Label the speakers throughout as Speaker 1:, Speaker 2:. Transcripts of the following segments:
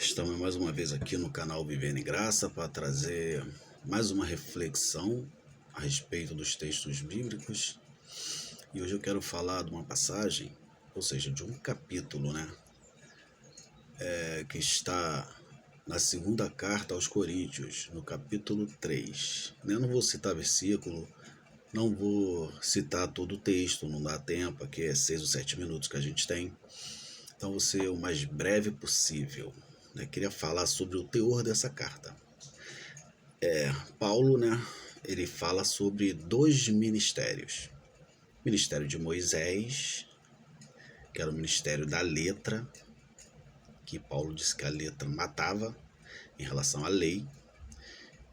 Speaker 1: Estamos mais uma vez aqui no canal Vivendo em Graça para trazer mais uma reflexão a respeito dos textos bíblicos. E hoje eu quero falar de uma passagem, ou seja, de um capítulo, que está na segunda carta aos Coríntios, no capítulo 3. Eu não vou citar versículo, não vou citar todo o texto, não dá tempo, aqui é 6 ou 7 minutos que a gente tem. Então vou ser o mais breve possível. Queria falar sobre o teor dessa carta. Paulo, ele fala sobre dois ministérios. O ministério de Moisés, que era o ministério da letra, que Paulo disse que a letra matava em relação à lei,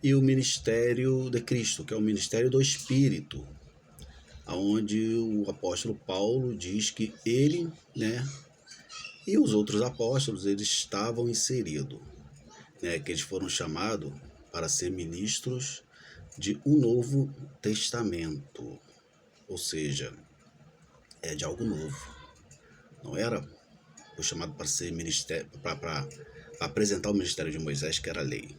Speaker 1: e o ministério de Cristo, que é o ministério do Espírito, onde o apóstolo Paulo diz que ele, e os outros apóstolos, eles estavam inseridos, que eles foram chamados para ser ministros de um novo testamento, ou seja, de algo novo. Não era o chamado para ser ministério, para apresentar o ministério de Moisés, que era a lei.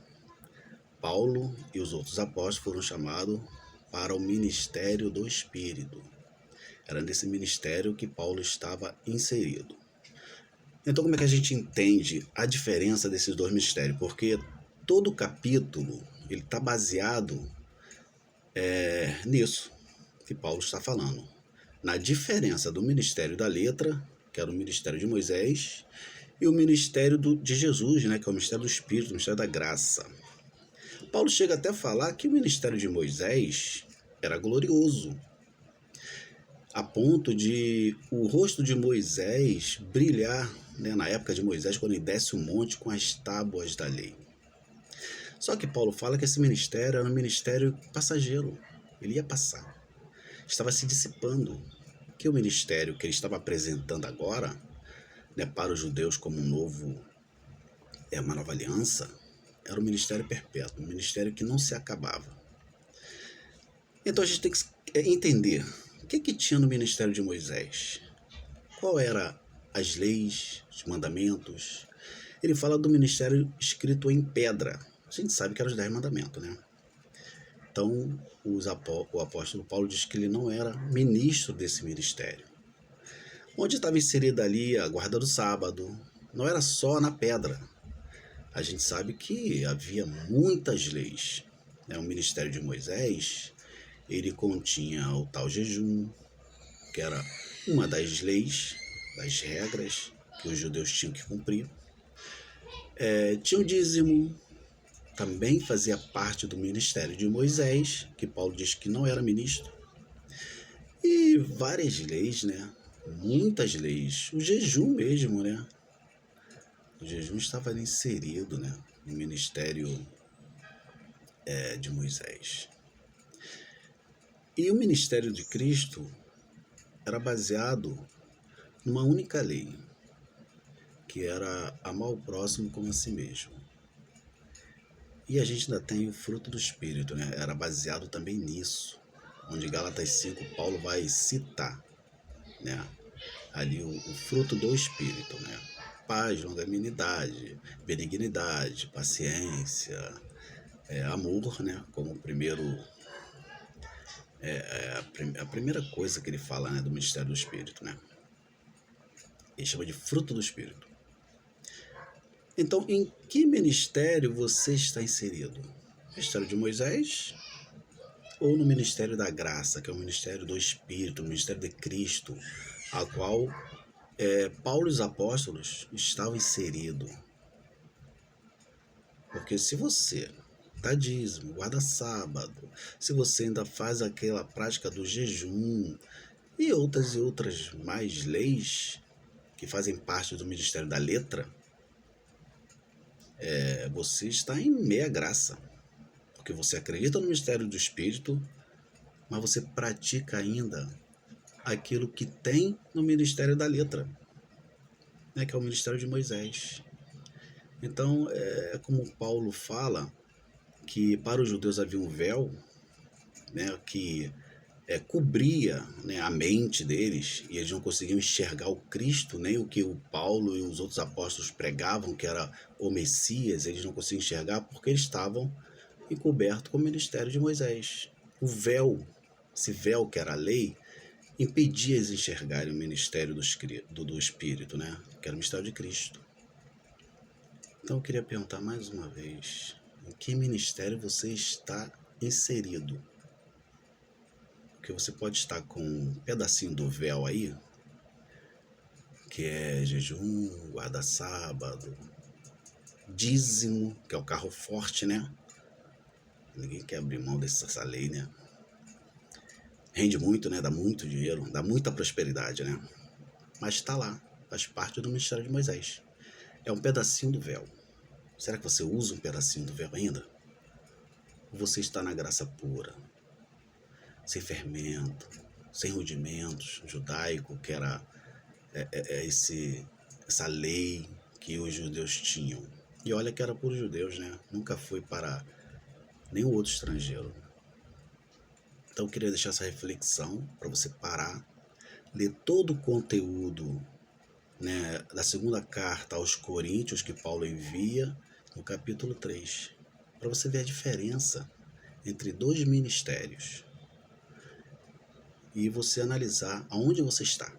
Speaker 1: Paulo e os outros apóstolos foram chamados para o ministério do Espírito. Era nesse ministério que Paulo estava inserido. Então, como é que a gente entende a diferença desses dois ministérios? Porque todo o capítulo ele está baseado nisso que Paulo está falando. Na diferença do ministério da letra, que era o ministério de Moisés, e o ministério de Jesus, que é o ministério do Espírito, o ministério da graça. Paulo chega até a falar que o ministério de Moisés era glorioso, a ponto de o rosto de Moisés brilhar, na época de Moisés, quando ele desce o monte com as tábuas da lei. Só que Paulo fala que esse ministério era um ministério passageiro, ele ia passar, estava se dissipando, que o ministério que ele estava apresentando agora, para os judeus como uma nova aliança, era um ministério perpétuo, um ministério que não se acabava. Então a gente tem que entender o que tinha no ministério de Moisés. Qual eram as leis, os mandamentos? Ele fala do ministério escrito em pedra. A gente sabe que eram os 10 mandamentos, Então o apóstolo Paulo diz que ele não era ministro desse ministério. Onde estava inserida ali a guarda do sábado, não era só na pedra. A gente sabe que havia muitas leis. O ministério de Moisés, ele continha o tal jejum, que era uma das leis, das regras que os judeus tinham que cumprir. Tinha o dízimo, também fazia parte do ministério de Moisés, que Paulo diz que não era ministro. E várias leis, muitas leis. O jejum mesmo, O jejum estava inserido, no ministério de Moisés. E o ministério de Cristo era baseado numa única lei, que era amar o próximo como a si mesmo. E a gente ainda tem o fruto do Espírito, Era baseado também nisso, onde Gálatas 5 Paulo vai citar, ali o fruto do Espírito, Paz, longanimidade, benignidade, paciência, amor, como o primeiro, a primeira coisa que ele fala, do ministério do Espírito, Ele chama de fruto do Espírito. Então, em que ministério você está inserido? No ministério de Moisés ou no ministério da graça, que é o ministério do Espírito, o ministério de Cristo, a qual Paulo e os apóstolos estavam inseridos? Porque se você dá dízimo, guarda sábado, se você ainda faz aquela prática do jejum e outras mais leis que fazem parte do ministério da letra, você está em meia graça, porque você acredita no mistério do Espírito, mas você pratica ainda aquilo que tem no ministério da letra, que é o ministério de Moisés. Então, como Paulo fala, que para os judeus havia um véu, que cobria, né, a mente deles, e eles não conseguiam enxergar o Cristo, nem o que o Paulo e os outros apóstolos pregavam, que era o Messias. Eles não conseguiam enxergar porque eles estavam encobertos com o ministério de Moisés. O véu, esse véu que era a lei, impedia eles enxergarem o ministério do Espírito, né, que era o mistério de Cristo. Então eu queria perguntar mais uma vez, em que ministério você está inserido? Porque você pode estar com um pedacinho do véu aí, que é jejum, guarda-sábado, dízimo, que é o carro forte, né? Ninguém quer abrir mão dessa lei, né? Rende muito, né? Dá muito dinheiro, dá muita prosperidade, né? Mas está lá, faz parte do ministério de Moisés. É um pedacinho do véu. Será que você usa um pedacinho do véu ainda? Ou você está na graça pura, sem fermento, sem rudimentos, judaico, que era essa lei que os judeus tinham? E olha que era por judeus, né? Nunca foi para nenhum outro estrangeiro. Então eu queria deixar essa reflexão para você parar, ler todo o conteúdo, né, da segunda carta aos Coríntios que Paulo envia no capítulo 3, para você ver a diferença entre dois ministérios e você analisar aonde você está.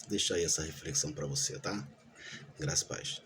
Speaker 1: Deixa aí essa reflexão para você, tá? Graças a Deus.